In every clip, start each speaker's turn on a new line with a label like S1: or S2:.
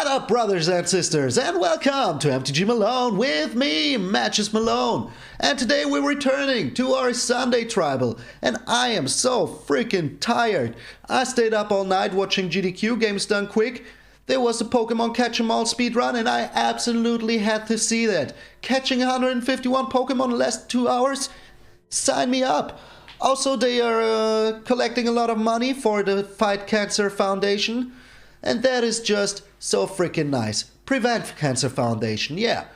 S1: up, brothers and sisters, and welcome to MTG Malone with me, MTG Malone. And today we're returning to our Sunday Tribal, and I am so freaking tired. I stayed up all night watching GDQ games done quick. There was a Pokemon Catch 'em All speedrun, and I absolutely had to see that. Catching 151 Pokemon in less than 2 hours? Sign me up. Also, they are collecting a lot of money for the Fight Cancer Foundation. And that is just so freaking nice. Prevent Cancer Foundation, yeah.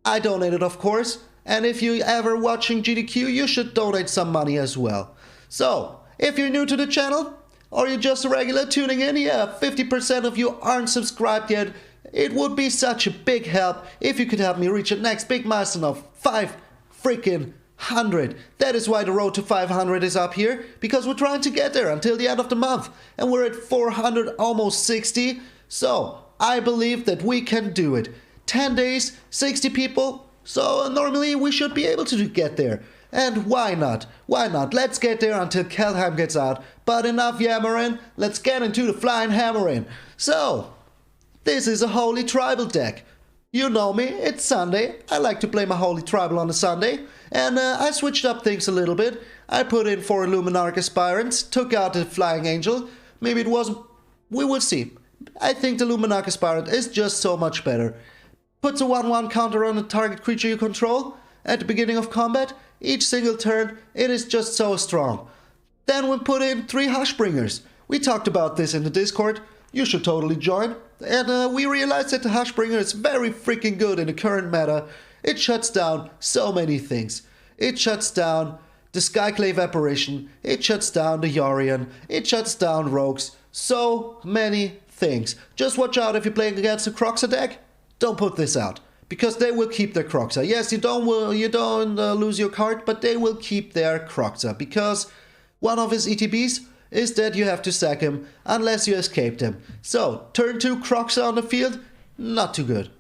S1: I donated, of course. And if you ever watching GDQ, you should donate some money as well. So, if you're new to the channel, or you're just a regular tuning in, yeah, 50% of you aren't subscribed yet. It would be such a big help if you could help me reach the next big milestone of 500. That is why the road to 500 is up here, because we're trying to get there until the end of the month, and we're at 400, almost 60. So I believe that we can do it. 10 days, 60 people. So normally we should be able to get there. And why not? Why not? Let's get there until Keldheim gets out. But enough yammering. Let's get into the flying hammering. So this is a Holy Tribal deck. You know me, it's Sunday. I like to play my Holy Tribal on a Sunday. And I switched up things a little bit. I put in 4 Luminarch Aspirants, took out the Flying Angel. Maybe it wasn't... We will see. I think the Luminarch Aspirant is just so much better. Puts a 1/1 counter on a target creature you control at the beginning of combat. Each single turn, it is just so strong. Then we put in 3 Hushbringers. We talked about this in the Discord. You should totally join. And we realized that the Hushbringer is very freaking good in the current meta. It shuts down so many things. It shuts down the Skyclave Apparition. It shuts down the Yorion. It shuts down Rogues. So many things. Just watch out if you're playing against a Croxa deck. Don't put this out, because they will keep their Croxa. Yes, you don't lose your card, but they will keep their Croxa, because one of his ETBs is that you have to sack him unless you escaped him. So, turn 2 Croxa on the field, not too good.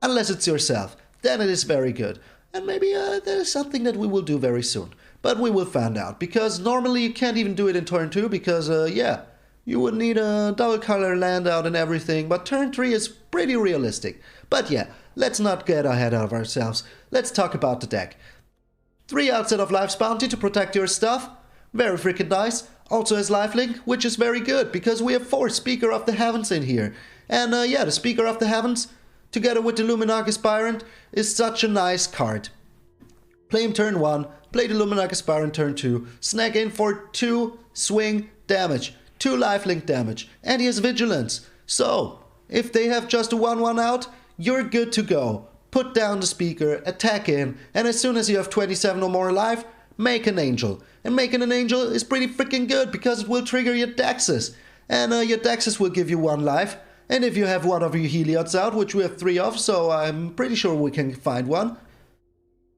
S1: Unless it's yourself, then it is very good. And maybe there is something that we will do very soon. But we will find out, because normally you can't even do it in turn 2, because, yeah, you would need a double color land out and everything, but turn 3 is pretty realistic. But yeah, let's not get ahead of ourselves. Let's talk about the deck. 3 Outset of Life's Bounty to protect your stuff. Very freaking nice. Also has lifelink, which is very good, because we have 4 Speaker of the Heavens in here. And yeah, the Speaker of the Heavens, together with the Luminarch Aspirant, is such a nice card. Play him turn 1, play the Luminarch Aspirant turn 2, snag in for 2 swing damage, 2 lifelink damage, and he has Vigilance. So, if they have just a 1/1 out, you're good to go. Put down the Speaker, attack in, and as soon as you have 27 or more alive, make an Angel. And making an Angel is pretty freaking good, because it will trigger your Dexes. And your Dexes will give you 1 life. And if you have one of your Heliods out, which we have 3 of, so I'm pretty sure we can find one,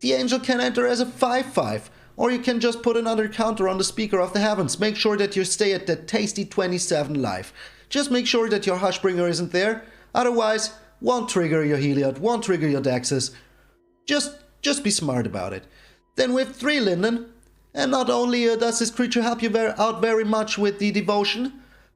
S1: the Angel can enter as a 5/5. Or you can just put another counter on the Speaker of the Heavens. Make sure that you stay at that tasty 27 life. Just make sure that your Hushbringer isn't there. Otherwise, won't trigger your Heliod, won't trigger your Dexes. Just be smart about it. Then we have 3 Linden. And not only does this creature help you out very much with the Devotion,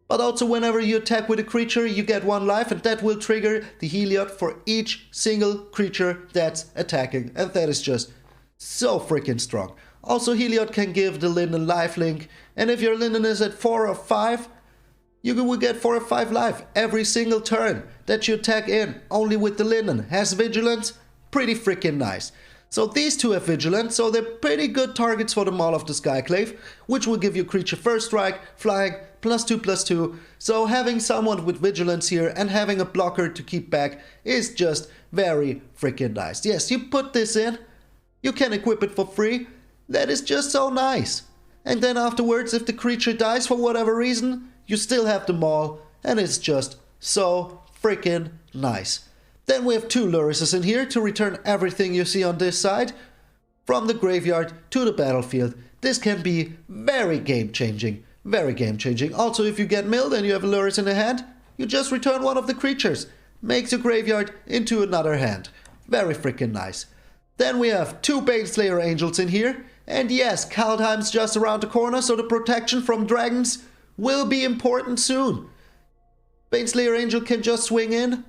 S1: but also whenever you attack with a creature, you get 1 life, and that will trigger the Heliod for each single creature that's attacking. And that is just so freaking strong. Also, Heliod can give the Linden lifelink, and if your Linden is at 4 or 5, you will get 4 or 5 life every single turn that you attack in, only with the Linden. Has Vigilance, pretty freaking nice. So these 2 have Vigilance, so they're pretty good targets for the Maul of the Skyclave, which will give you creature first strike, flying, +2/+2. So having someone with Vigilance here and having a blocker to keep back is just very freaking nice. Yes, you put this in, you can equip it for free. That is just so nice. And then afterwards, if the creature dies for whatever reason, you still have the Maul, and it's just so freaking nice. Then we have 2 Lurises in here to return everything you see on this side from the graveyard to the battlefield. This can be very game-changing. Very game-changing. Also, if you get milled and you have a Luris in the hand, you just return one of the creatures. Makes your graveyard into another hand. Very freaking nice. Then we have 2 Baneslayer Angels in here. And yes, Kaldheim's just around the corner, so the protection from dragons will be important soon. Baneslayer Angel can just swing in,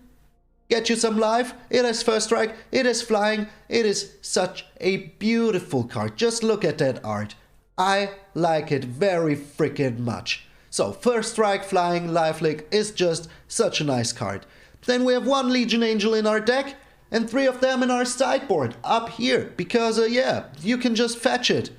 S1: get you some life. It has first strike, it is flying, it is such a beautiful card. Just look at that art. I like it very freaking much. So first strike, flying, lifelink is just such a nice card. Then we have 1 Legion Angel in our deck and 3 of them in our sideboard up here. Because yeah, you can just fetch it.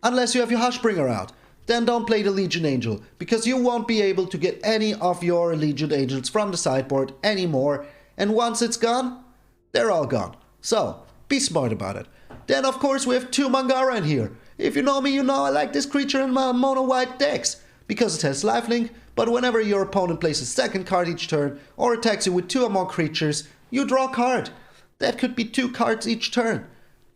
S1: Unless you have your Hushbringer out. Then don't play the Legion Angel, because you won't be able to get any of your Legion Angels from the sideboard anymore. And once it's gone, they're all gone. So, be smart about it. Then of course we have 2 Mangara in here. If you know me, you know I like this creature in my mono white decks, because it has lifelink, but whenever your opponent plays a second card each turn, or attacks you with 2 or more creatures, you draw a card. That could be 2 cards each turn.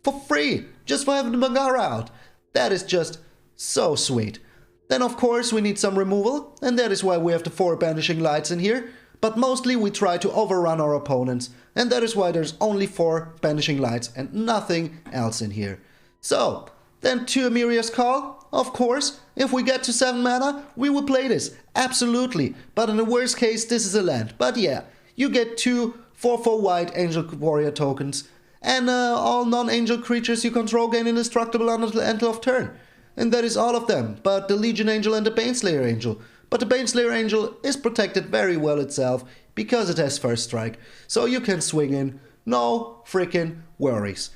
S1: For free, just for having the Mangara out. That is just so sweet. Then of course we need some removal, and that is why we have the 4 Banishing Lights in here. But mostly we try to overrun our opponents, and that is why there's only 4 Banishing Lights and nothing else in here. So, then 2 Amiria's Call. Of course, if we get to 7 mana, we will play this, absolutely. But in the worst case, this is a land. But yeah, you get 2 4/4 white Angel Warrior tokens, and all non-angel creatures you control gain indestructible until the end of turn. And that is all of them, but the Legion Angel and the Baneslayer Angel. But the Baneslayer Angel is protected very well itself, because it has first strike. So you can swing in, no freaking worries.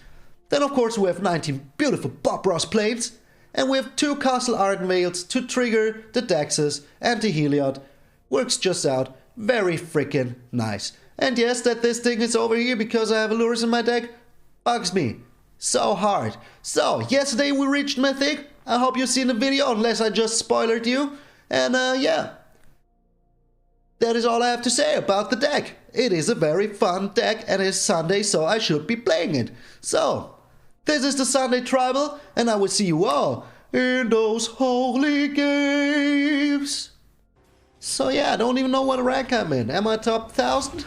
S1: Then of course we have 19 beautiful Bob Ross plates. And we have 2 Castle Ardenvales to trigger the Daxes and the Heliod. Works just out very freaking nice. And yes, that this thing is over here because I have Allures in my deck bugs me so hard. So, yesterday we reached Mythic. I hope you've seen the video, unless I just spoiled you. And yeah, that is all I have to say about the deck. It is a very fun deck and it's Sunday, so I should be playing it. So, this is the Sunday Tribal, and I will see you all in those holy games. So yeah, I don't even know what rank I'm in. Am I top 1000?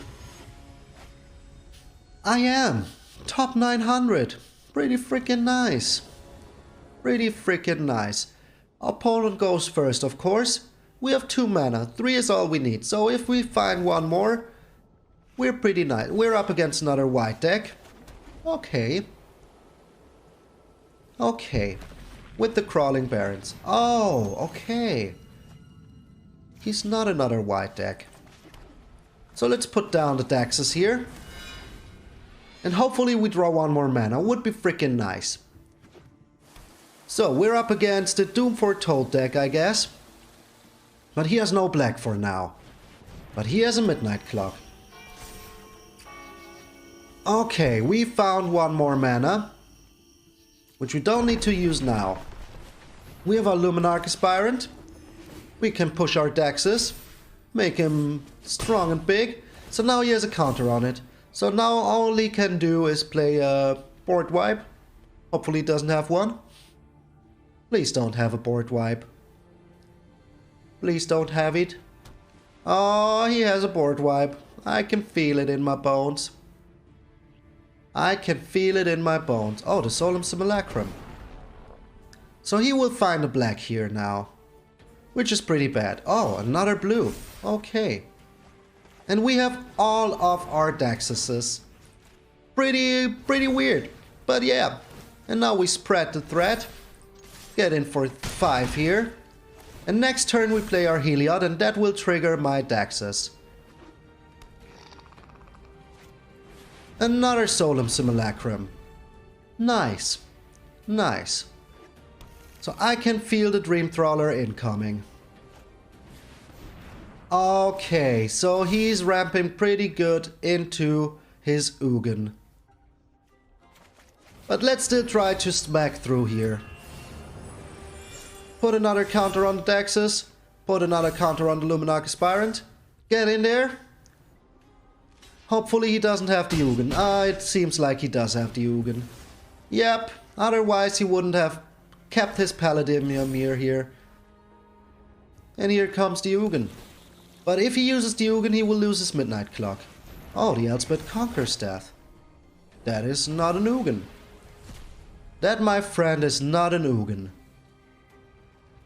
S1: I am. Top 900. Pretty freaking nice. Pretty freaking nice. Opponent goes first, of course. We have 2 mana. 3 is all we need. So if we find 1 more, we're pretty nice. We're up against another white deck. Okay. Okay. With the Crawling Barons. Oh, okay. He's not another white deck. So let's put down the Daxes here. And hopefully we draw 1 more mana. Would be freaking nice. So we're up against the Doom Foretold deck, I guess. But he has no black for now. But he has a Midnight Clock. Okay, we found 1 more mana. Which we don't need to use now. We have our Luminarch Aspirant. We can push our Daxes. Make him strong and big. So now he has a counter on it. So now all he can do is play a board wipe. Hopefully he doesn't have one. Please don't have a board wipe. Please don't have it. Oh, he has a board wipe. I can feel it in my bones. I can feel it in my bones. Oh, the Solemn Simulacrum. So he will find a black here now. Which is pretty bad. Oh, another blue. Okay. And we have all of our Daxes. Pretty weird. But yeah. And now we spread the threat. Get in for 5 here. And next turn we play our Heliod, and that will trigger my Daxes. Another Solemn Simulacrum. Nice. Nice. So I can feel the Dream Trawler incoming. Okay, so he's ramping pretty good into his Ugin. But let's still try to smack through here. Put another counter on the Daxes. Put another counter on the Luminarch Aspirant. Get in there. Hopefully he doesn't have the Ugin. It seems like he does have the Ugin. Yep, otherwise he wouldn't have kept his Paladin Ymir here. And here comes the Ugin. But if he uses the Ugin, he will lose his Midnight Clock. Oh, the Elspeth Conqueror's Death. That is not an Ugin. That, my friend, is not an Ugin.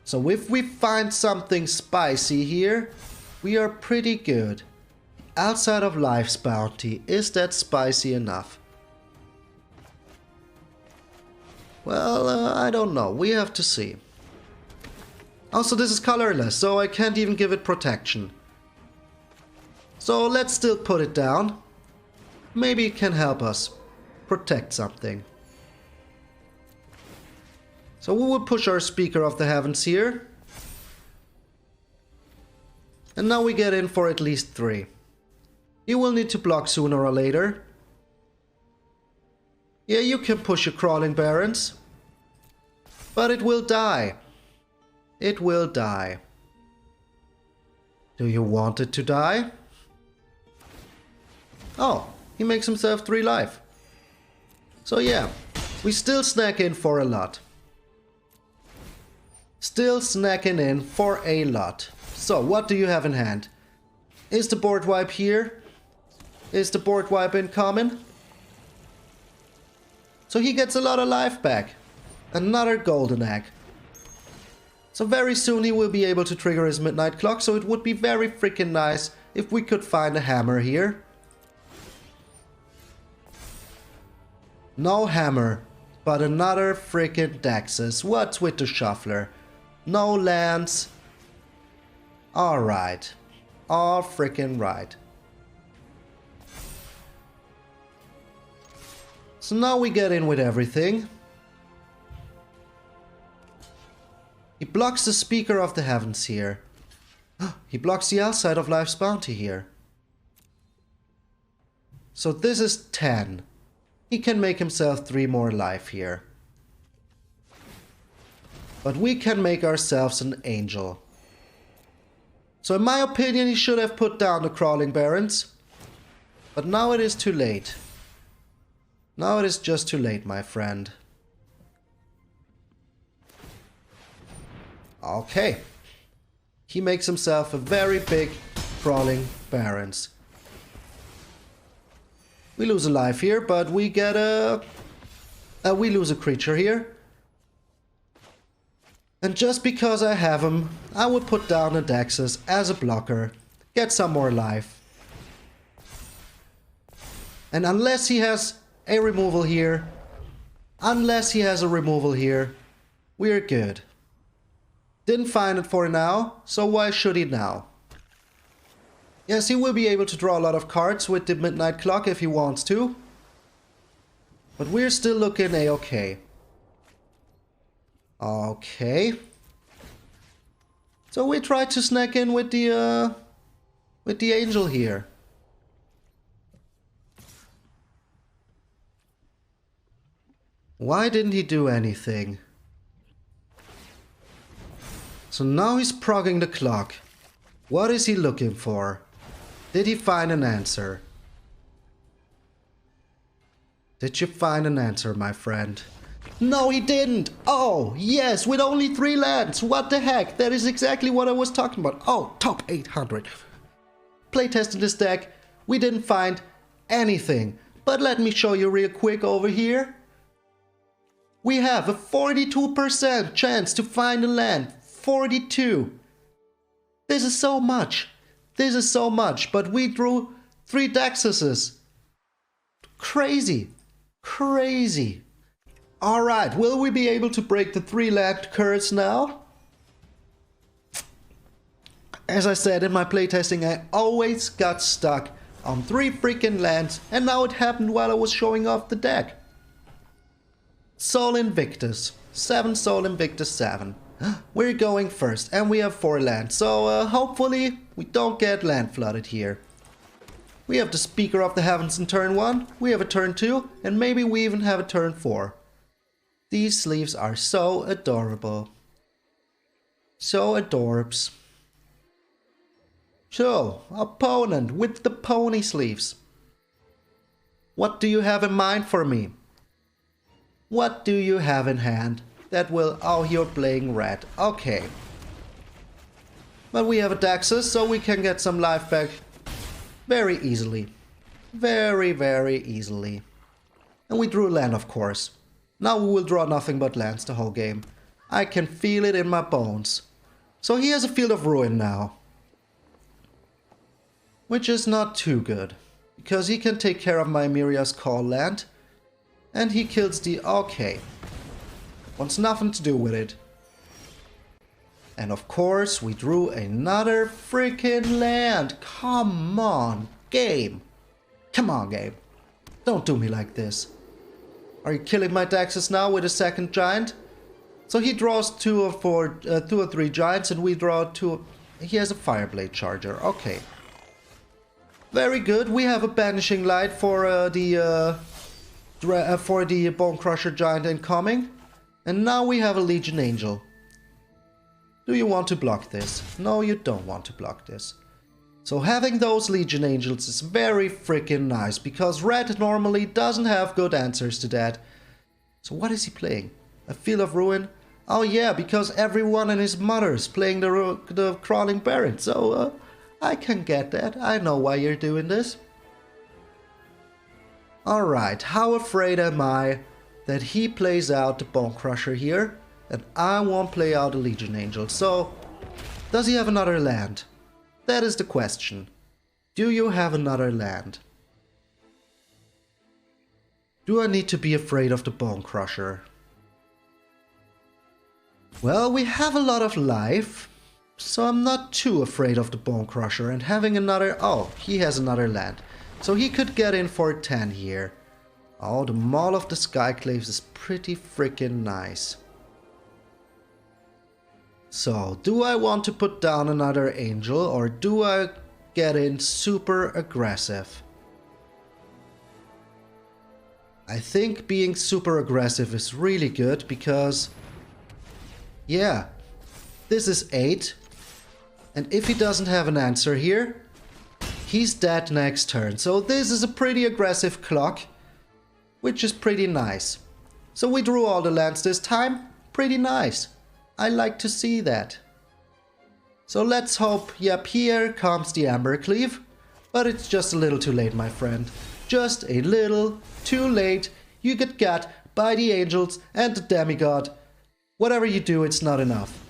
S1: So if we find something spicy here, We are pretty good. Outside of Life's Bounty, is that spicy enough? Well, I don't know. We have to see. Also, this is colorless, so I can't even give it protection. So let's still put it down. Maybe it can help us protect something. So we will push our Speaker of the Heavens here. And now we get in for at least 3. You will need to block sooner or later. Yeah, you can push your Crawling Barons. But it will die. It will die. Do you want it to die? Oh, he makes himself 3 life. So yeah, we still snack in for a lot. Still snacking in for a lot. So, what do you have in hand? Is the board wipe here? Is the board wipe incoming? So he gets a lot of life back. Another golden egg. So very soon he will be able to trigger his midnight clock, so it would be very freaking nice if we could find a hammer here. No hammer, but another freaking Daxus. What's with the shuffler? No lands. Alright. All freaking right. So now we get in with everything. He blocks the Speaker of the Heavens here. He blocks the outside of Life's Bounty here. So this is 10. He can make himself 3 more life here. But we can make ourselves an angel. So in my opinion, he should have put down the Crawling Barons. But now it is too late. Now it is just too late, my friend. Okay. He makes himself a very big Crawling Barons. We lose a life here, but we get we lose a creature here. And just because I have him, I would put down a Daxus as a blocker. Get some more life. And unless he has a removal here, we're good. Didn't find it for now, so why should he now? Yes, he will be able to draw a lot of cards with the Midnight Clock if he wants to. But we're still looking a-okay. Okay. So we try to snack in with the angel here. Why didn't he do anything? So now he's progging the clock. What is he looking for? Did he find an answer? Did you find an answer, my friend? No, he didn't! Oh, yes, with only 3 lands! What the heck? That is exactly what I was talking about. Oh, top 800. Playtesting this deck, we didn't find anything. But let me show you real quick over here. We have a 42% chance to find a land. 42. This is so much. This is so much. But we drew 3 Daxuses. Crazy. Crazy. Alright, will we be able to break the 3 land curse now? As I said in my playtesting, I always got stuck on 3 freaking lands, and now it happened while I was showing off the deck. Sol Invictus. 7 Sol Invictus 7. We're going first, and we have 4 lands, so hopefully we don't get land flooded here. We have the Speaker of the Heavens in turn 1, we have a turn 2, and maybe we even have a turn 4. These sleeves are so adorable. So adorbs. So, opponent with the pony sleeves. What do you have in mind for me? What do you have in hand that will... Oh, you're playing red. Okay. But we have a Daxus, so we can get some life back very easily. Very, very easily. And we drew land, of course. Now we will draw nothing but lands the whole game. I can feel it in my bones. So he has a Field of Ruin now. which is not too good, because he can take care of my Miria's Call land, and he kills the... okay. Wants nothing to do with it. And of course, we drew another freaking land. Come on, game. Come on, game. Don't do me like this. Are you killing my Daxes now with a second giant? So he draws two or three giants, and we draw two. He has a Fireblade Charger. Okay. Very good. We have a Banishing Light for the Bone Crusher Giant incoming. And now we have a Legion Angel. Do you want to block this? No, you don't want to block this. So having those Legion Angels is very freaking nice, because red normally doesn't have good answers to that. So what is he playing? A Field of Ruin? Oh yeah, because everyone and his mother is playing the Crawling Baron. So I can get that. I know why you're doing this. Alright, how afraid am I that he plays out the Bone Crusher here, and I won't play out a Legion Angel. So, does he have another land? That is the question. Do you have another land? Do I need to be afraid of the Bone Crusher? Well, we have a lot of life, so I'm not too afraid of the Bone Crusher, and having another... oh, he has another land. So he could get in for 10 here. Oh, the Maul of the Skyclaves is pretty freaking nice. So, do I want to put down another angel, or do I get in super aggressive? I think being super aggressive is really good, because... yeah, this is 8. And if he doesn't have an answer here, he's dead next turn. So this is a pretty aggressive clock, which is pretty nice. So we drew all the lands this time. Pretty nice. I like to see that. So let's hope, yep, here comes the Ambercleave. But it's just a little too late, my friend. Just a little too late. You get got by the angels and the demigod. Whatever you do, it's not enough.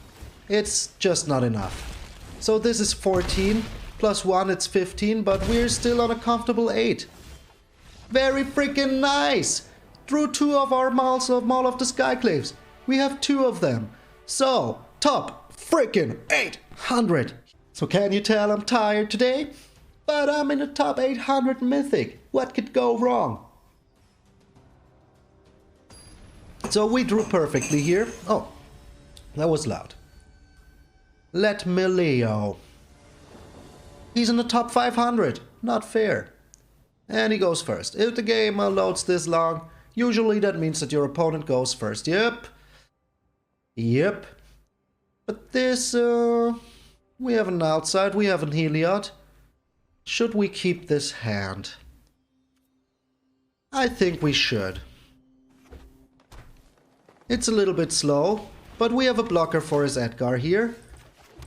S1: It's just not enough. So this is 14. Plus 1, it's 15. But we're still on a comfortable 8. Very freaking nice! Drew 2 of our Maul of the Skyclaves. We have 2 of them. So, top freaking 800. So can you tell I'm tired today? But I'm in the top 800 Mythic. What could go wrong? So we drew perfectly here. Oh, that was loud. Let me Leo. He's in the top 500. Not fair. And he goes first. If the game loads this long, usually that means that your opponent goes first. Yep. Yep. But this, we have an outside, we have an Heliod. Should we keep this hand? I think we should. It's a little bit slow, but we have a blocker for his Edgar here.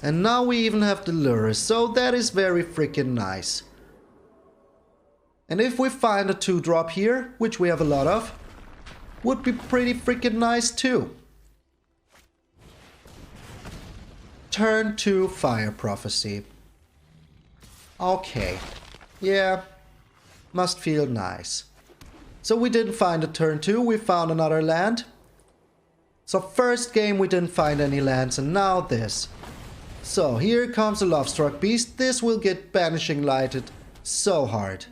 S1: And now we even have the Lurus, so that is very freaking nice. And if we find a 2-drop here, which we have a lot of, would be pretty freaking nice too. Turn 2 Fire Prophecy. Okay. Yeah. Must feel nice. So we didn't find a turn 2, we found another land. So first game we didn't find any lands, and now this. So here comes the Lovestruck Beast. This will get Banishing Lighted so hard.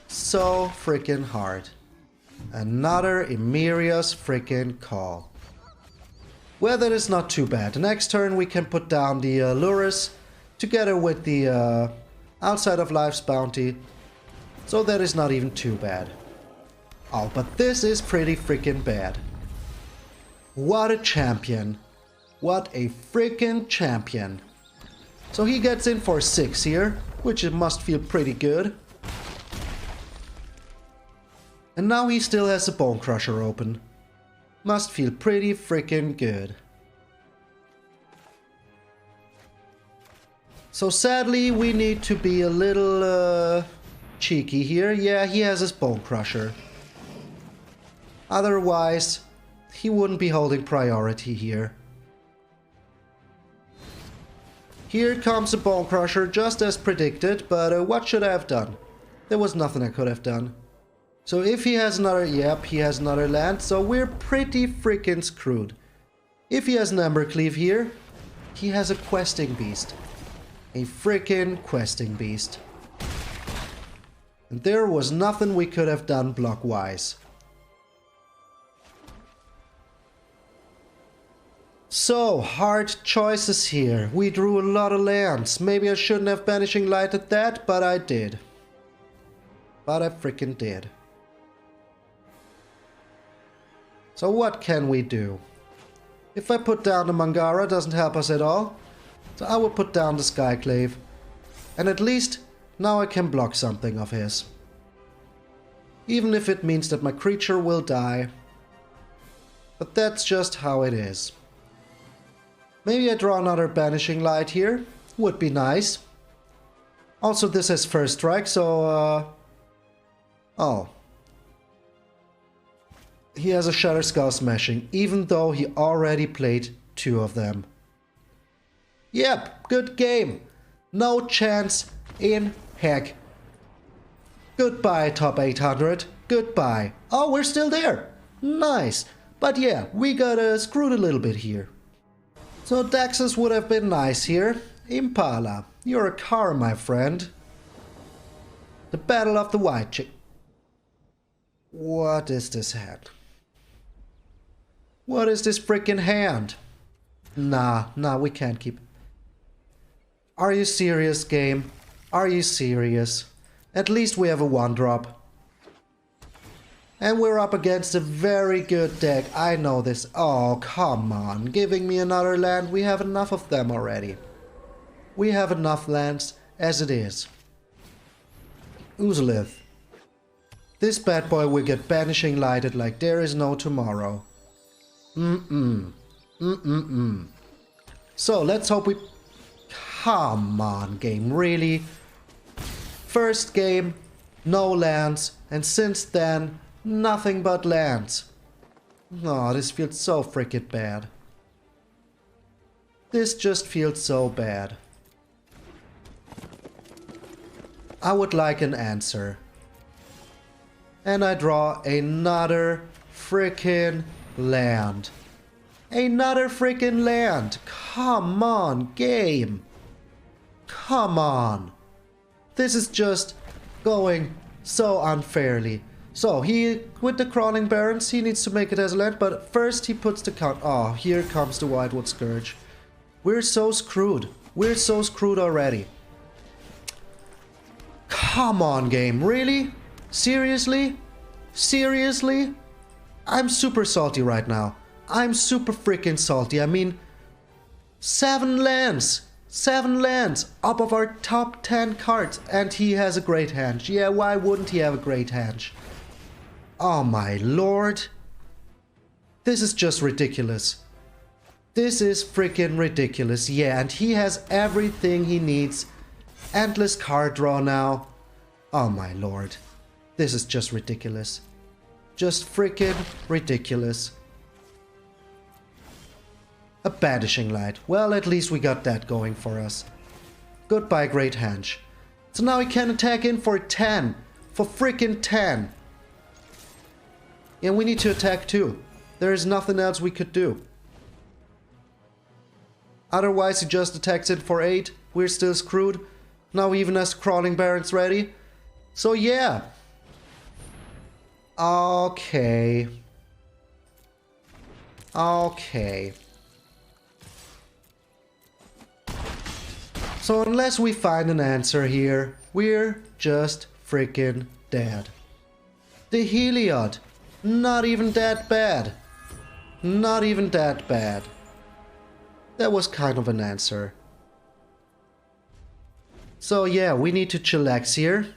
S1: So freaking hard. Another Emeria's freaking Call. Well, that is not too bad. The next turn we can put down the Lurus together with the Outside of Life's Bounty. So that is not even too bad. Oh, but this is pretty freaking bad. What a champion. What a freaking champion. So he gets in for 6 here, which it must feel pretty good. And now he still has a Bone Crusher open. Must feel pretty freaking good. So sadly we need to be a little cheeky here. Yeah, he has his Bone Crusher. Otherwise, he wouldn't be holding priority here. Here comes a Bone Crusher, just as predicted, but what should I have done? There was nothing I could have done. So if he has another, yep, he has another land, so we're pretty freaking screwed. If he has an Embercleave here, he has a Questing Beast. A freaking Questing Beast. And there was nothing we could have done block-wise. So, hard choices here. We drew a lot of lands. Maybe I shouldn't have Banishing Lighted that, but I did. But I freaking did. So what can we do? If I put down the Mangara, doesn't help us at all. So I will put down the Skyclave. And at least now I can block something of his. Even if it means that my creature will die. But that's just how it is. Maybe I draw another Banishing Light here. Would be nice. Also, this has first strike, so... Oh. He has a Shatter Skull Smashing, even though he already played 2 of them. Yep, good game. No chance in heck. Goodbye, top 800. Goodbye. Oh, we're still there. Nice. But yeah, we got screwed a little bit here. So Daxus would have been nice here. Impala, you're a car, my friend. The Battle of the White Chick. What is this hand? What is this freaking hand? Nah, we can't keep... Are you serious, game? Are you serious? At least we have a 1-drop. And we're up against a very good deck. I know this. Oh, come on. Giving me another land. We have enough of them already. We have enough lands as it is. Uzlith. This bad boy will get Banishing Lighted like there is no tomorrow. So, let's hope we... Come on, game. Really? First game, no lands. And since then... Nothing but lands. Oh, this feels so freaking bad. This just feels so bad. I would like an answer. And I draw another freaking land. Another freaking land. Come on, game. Come on. This is just going so unfairly. So, he, with the Crawling Barrens, he needs to make it as a land, but first he puts the count. Oh, here comes the Whitewood Scourge. We're so screwed. We're so screwed already. Come on, game. Really? Seriously? Seriously? I'm super salty right now. I'm super freaking salty. I mean, 7 lands. 7 lands up of our top 10 cards. And he has a great hand. Yeah, why wouldn't he have a great hand? Oh my lord. This is just ridiculous. This is freaking ridiculous. Yeah, and he has everything he needs. Endless card draw now. Oh my lord. This is just ridiculous. Just freaking ridiculous. A Banishing Light. Well, at least we got that going for us. Goodbye, Great Henge. So now he can attack in for 10. For freaking 10. And we need to attack too. There is nothing else we could do. Otherwise he just attacks it for 8. We're still screwed. Now he even has Crawling Barrens ready. So yeah. Okay. Okay. So unless we find an answer here, we're just freaking dead. The Heliod. Not even that bad. Not even that bad. That was kind of an answer. So yeah, we need to chillax here.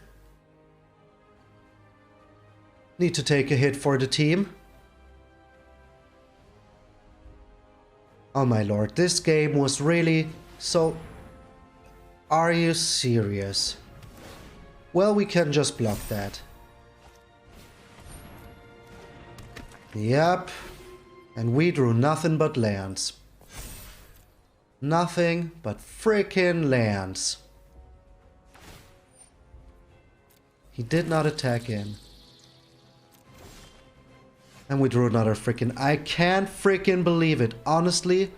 S1: Need to take a hit for the team. Oh my lord, this game was really so... Are you serious? Well, we can just block that. Yep. And we drew nothing but lands. Nothing but freaking lands. He did not attack in. And we drew another freaking... I can't freaking believe it. Honestly,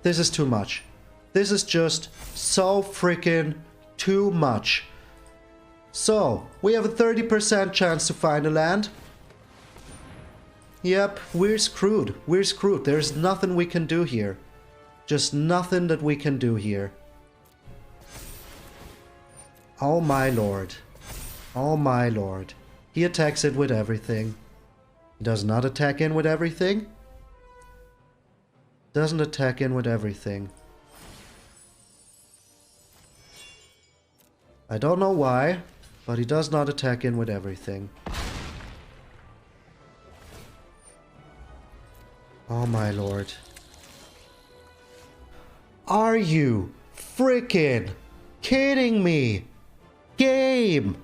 S1: this is too much. This is just so freaking too much. So, we have a 30% chance to find a land. Yep, we're screwed. We're screwed. There's nothing we can do here. Just nothing that we can do here. Oh my lord. Oh my lord. He attacks it with everything. He does not attack in with everything. Doesn't attack in with everything. I don't know why, but he does not attack in with everything. Oh my lord. Are you freaking kidding me? Game!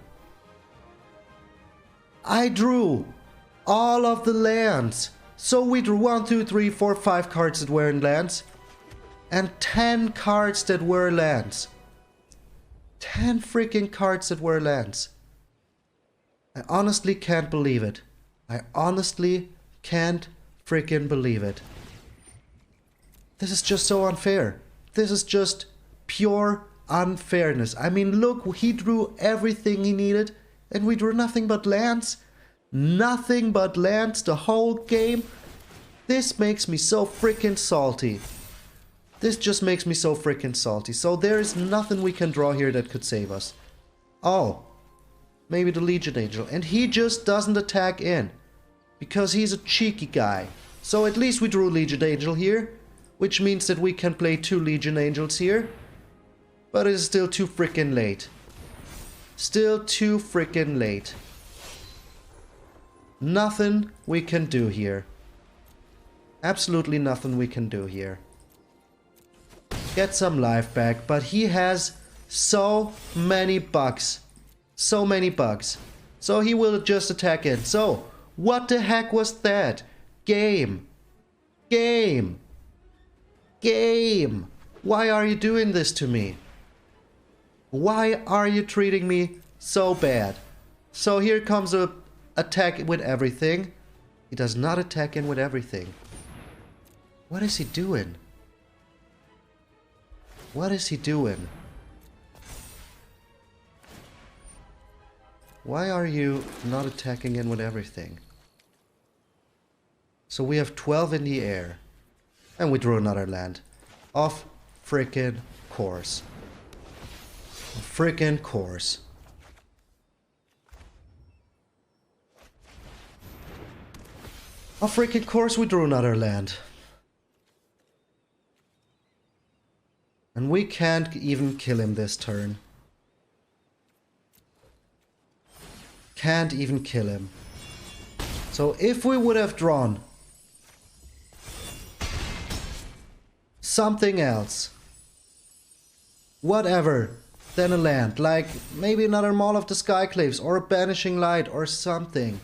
S1: I drew all of the lands. So we drew 1, 2, 3, 4, 5 cards that were in lands. And 10 cards that were lands. 10 freaking cards that were lands. I honestly can't believe it. I honestly can't freaking believe it. This is just so unfair. This is just pure unfairness. I mean, look, he drew everything he needed and we drew nothing but lands. Nothing but lands the whole game. This makes me so freaking salty. This just makes me so freaking salty. So there is nothing we can draw here that could save us. Oh, maybe the Legion Angel. And he just doesn't attack in. Because he's a cheeky guy. So at least we drew Legion Angel here. Which means that we can play 2 Legion Angels here. But it is still too freaking late. Still too freaking late. Nothing we can do here. Absolutely nothing we can do here. Get some life back, but he has so many bugs. So many bugs. So he will just attack in. So, what the heck was that? Game. Game. Game. Why are you doing this to me? Why are you treating me so bad? So here comes a attack with everything. He does not attack in with everything. What is he doing? What is he doing? Why are you not attacking in with everything? So we have 12 in the air. And we drew another land. Of freaking course. Freaking course. Of freaking course we drew another land. And we can't even kill him this turn. Can't even kill him. So if we would have drawn something else, whatever, than a land, like maybe another Maul of the Skyclaves or a Banishing Light or something,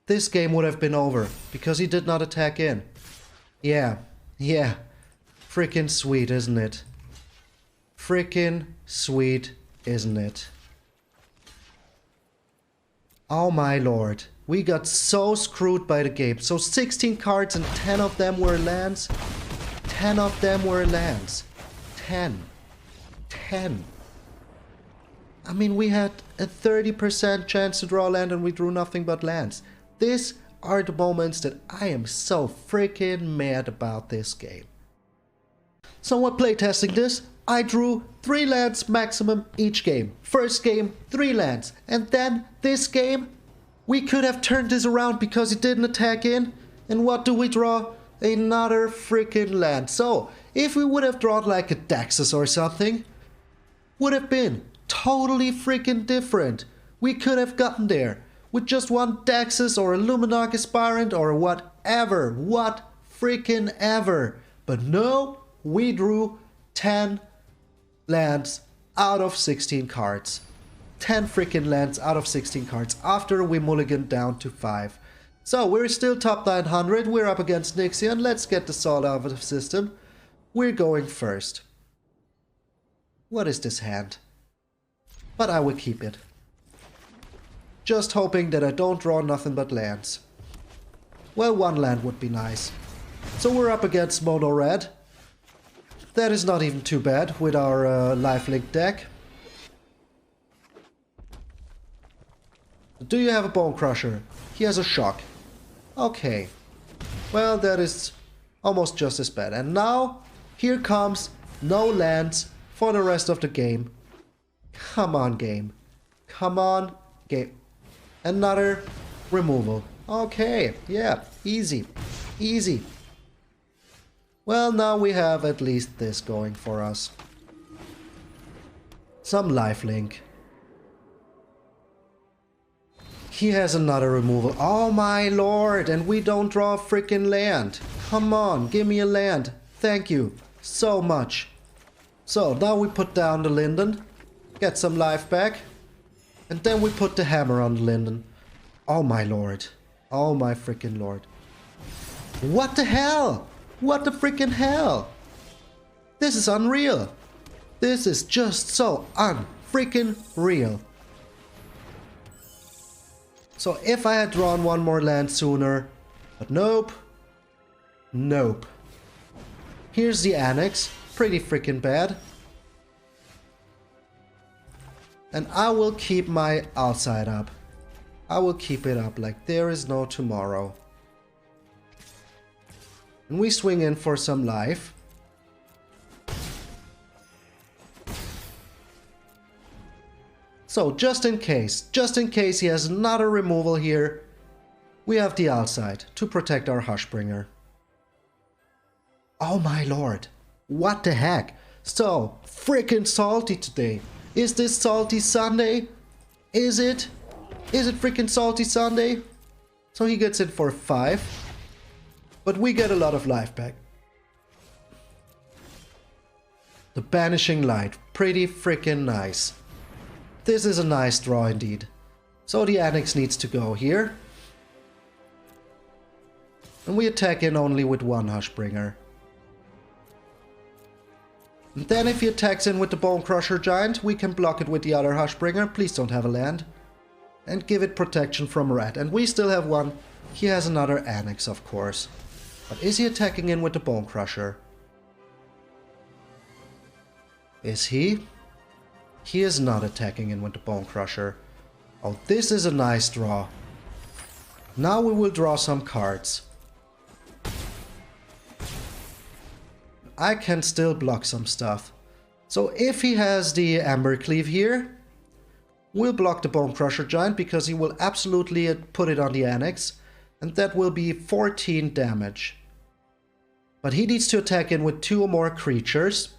S1: this game would have been over because he did not attack in. Yeah, freaking sweet, isn't it? Freaking sweet, isn't it? Oh my lord, we got so screwed by the game. So 16 cards and 10 of them were lands. 10 of them were lands. 10. I mean, we had a 30% chance to draw land and we drew nothing but lands. These are the moments that I am so freaking mad about this game. So when playtesting this, I drew 3 lands maximum each game. First game, 3 lands. And then this game, we could have turned this around because he didn't attack in. And what do we draw? Another freaking land. So, if we would have drawn like a Daxus or something, would have been totally freaking different. We could have gotten there with just one Daxus or a Luminarch Aspirant or whatever. What freaking ever. But no, we drew 10 lands out of 16 cards. 10 freaking lands out of 16 cards after we mulliganed down to 5. So we're still top 900, we're up against MtgA, and let's get the salt out of the system. we're going first. What is this hand? But I will keep it. Just hoping that I don't draw nothing but lands. Well, one land would be nice. So we're up against mono red. That is not even too bad with our lifelink deck. Do you have a Bone Crusher? He has a shock. Okay. Well, that is almost just as bad. And now, here comes no lands for the rest of the game. Come on, game. Come on, game. Another removal. Okay, yeah, easy. Easy. Well, now we have at least this going for us. Some lifelink. He has another removal. Oh my lord, and we don't draw a freaking land. Come on, give me a land. Thank you so much. So now we put down the Linden, get some life back, and then we put the hammer on the Linden. Oh my lord. Oh my freaking lord. What the hell? What the freaking hell? This is unreal. This is just so unfreaking real. So if I had drawn one more land sooner, but nope. Nope. Here's the Annex. Pretty freaking bad. And I will keep my outside up. I will keep it up like there is no tomorrow. And we swing in for some life. So just in case he has another removal here, we have the outside to protect our Hushbringer. Oh my lord. What the heck? So freaking salty today. Is this Salty Sunday? Is it? Is it freaking Salty Sunday? So he gets in for 5. But we get a lot of life back. The Banishing Light. Pretty freaking nice. This is a nice draw indeed. So the Annex needs to go here. And we attack in only with one Hushbringer. And then if he attacks in with the Bone Crusher Giant, we can block it with the other Hushbringer. Please don't have a land. And give it protection from red. And we still have one. He has another Annex, of course. But is he attacking in with the Bone Crusher? Is he? He is not attacking in with the Bone Crusher. Oh, this is a nice draw. Now we will draw some cards. I can still block some stuff. So if he has the Ambercleave here, we'll block the Bone Crusher Giant because he will absolutely put it on the Annex. And that will be 14 damage. But he needs to attack in with 2 or more creatures.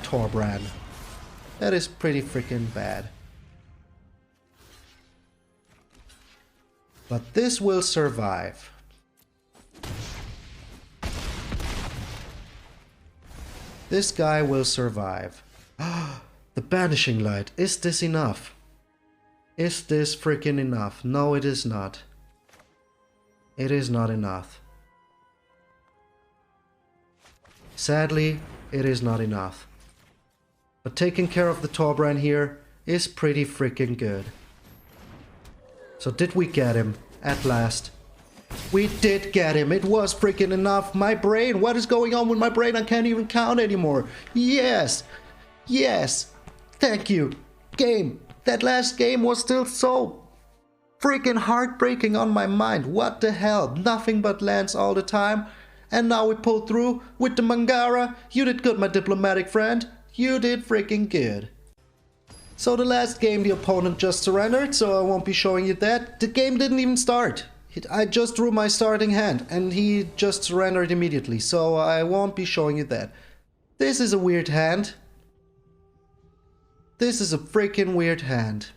S1: Torbrand. That is pretty freaking bad. But this will survive. This guy will survive. The Banishing Light. Is this enough? Is this freaking enough? No, it is not. It is not enough. Sadly, it is not enough. But taking care of the Torbrand here is pretty freaking good. So did we get him at last? We did get him. It was freaking enough. My brain. What is going on with my brain? I can't even count anymore. Yes. Yes. Thank you. Game. That last game was still so freaking heartbreaking on my mind. What the hell? Nothing but lands all the time. And now we pulled through with the Mangara. You did good, my diplomatic friend. You did freaking good. So the last game the opponent just surrendered, so I won't be showing you that. The game didn't even start. I just drew my starting hand and he just surrendered immediately, so I won't be showing you that. This is a weird hand. This is a freaking weird hand.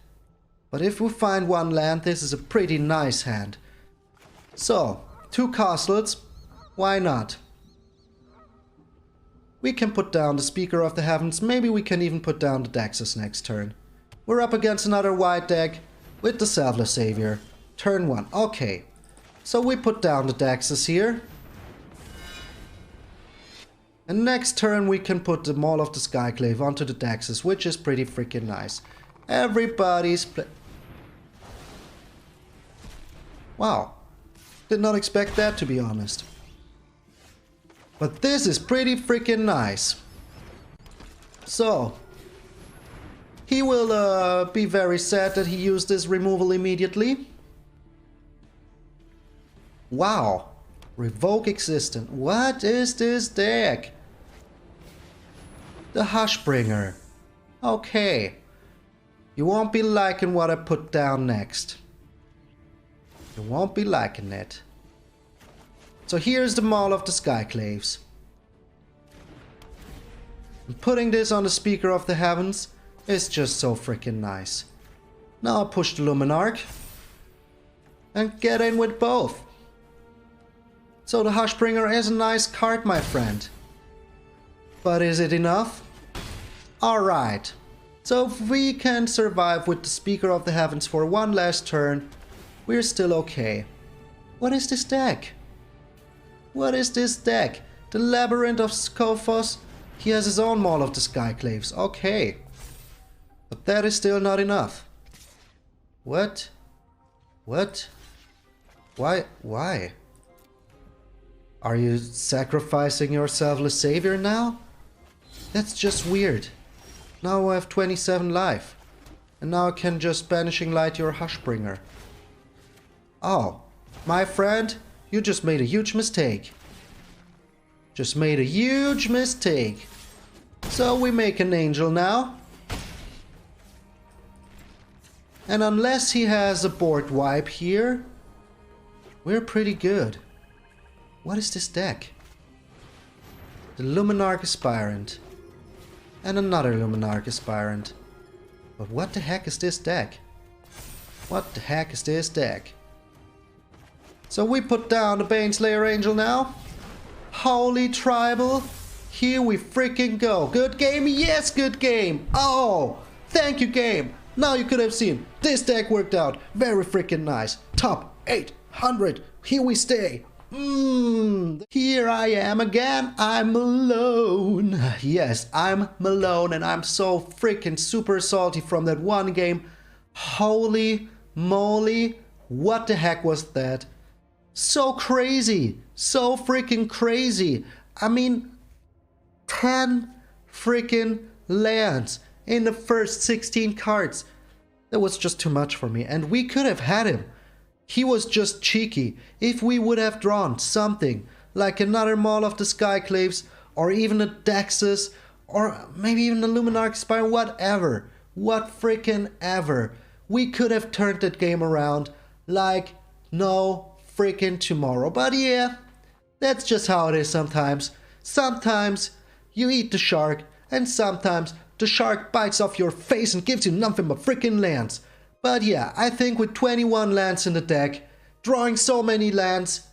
S1: But if we find one land, this is a pretty nice hand. So, 2 castles, why not? We can put down the Speaker of the Heavens, maybe we can even put down the Daxus next turn. We're up against another white deck with the Selfless Savior. Turn 1, okay. So we put down the Daxus here. And next turn we can put the Maul of the Skyclave onto the Daxes, which is pretty freaking nice. Everybody's wow. Did not expect that, to be honest. But this is pretty freaking nice. So, he will be very sad that he used this removal immediately. Wow. Revoke Existent. What is this deck? The Hushbringer. Okay. You won't be liking what I put down next. You won't be liking it. So here's the Maul of the Skyclaves. And putting this on the Speaker of the Heavens is just so freaking nice. Now I push the Luminarch and get in with both. So the Hushbringer is a nice card, my friend. But is it enough? Alright. So if we can survive with the Speaker of the Heavens for one last turn, we're still okay. What is this deck? What is this deck? The Labyrinth of Skophos? He has his own Maul of the Skyclaves. Okay. But that is still not enough. What? What? Why? Why? Are you sacrificing your selfless savior now? That's just weird. Now I have 27 life. And now I can just Banishing Light your Hushbringer. Oh, my friend, you just made a huge mistake. Just made a huge mistake. So we make an angel now. And unless he has a board wipe here, we're pretty good. What is this deck? The Luminarch Aspirant. And another Luminarch Aspirant. But what the heck is this deck? What the heck is this deck? So we put down the Baneslayer Angel now. Holy Tribal. Here we freaking go. Good game? Yes, good game. Oh, thank you, game. Now you could have seen. This deck worked out. Very freaking nice. Top 800. Here we stay. Here I am again. I'm Malone. Yes, I'm Malone, and I'm so freaking super salty from that one game. Holy moly. What the heck was that? So crazy. So freaking crazy. I mean, 10 freaking lands in the first 16 cards. That was just too much for me. And we could have had him. He was just cheeky. If we would have drawn something like another Maul of the Skyclaves, or even a Daxus, or maybe even the Luminarch Spire, whatever. What freaking ever. We could have turned that game around like no freaking tomorrow. But yeah, that's just how it is sometimes. Sometimes you eat the shark, and sometimes the shark bites off your face and gives you nothing but freaking lands. But yeah, I think with 21 lands in the deck, drawing so many lands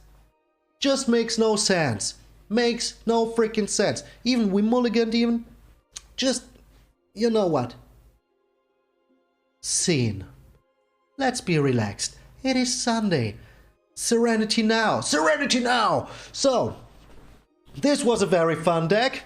S1: just makes no sense. Makes no freaking sense. Even we mulliganed even. Just, you know what? Scene. Let's be relaxed. It is Sunday. Serenity now. Serenity now! So, this was a very fun deck.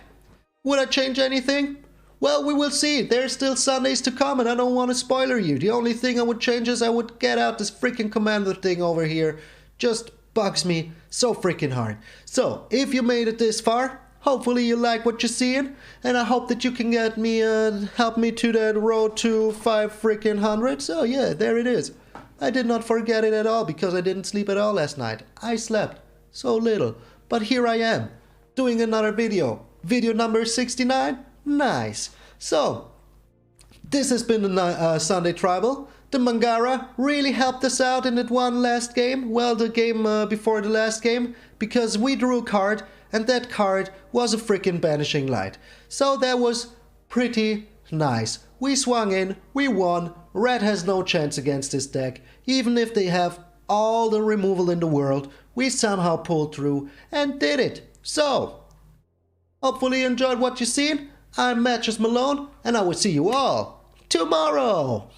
S1: Would I change anything? Well, we will see. There's still Sundays to come and I don't want to spoiler you. The only thing I would change is I would get out this freaking commander thing over here. Just bugs me so freaking hard. So, if you made it this far, hopefully you like what you're seeing. And I hope that you can get me, help me to that road to 5 freaking hundred. So yeah, there it is. I did not forget it at all because I didn't sleep at all last night. I slept so little. But here I am, doing another video. Video number 69. Nice. So, this has been the Sunday Tribal. The Mangara really helped us out in that one last game. Well, the game before the last game. Because we drew a card, and that card was a freaking Banishing Light. So that was pretty nice. We swung in, we won. Red has no chance against this deck. Even if they have all the removal in the world, we somehow pulled through and did it. So, hopefully you enjoyed what you've seen. I'm MTG Malone, and I will see you all tomorrow.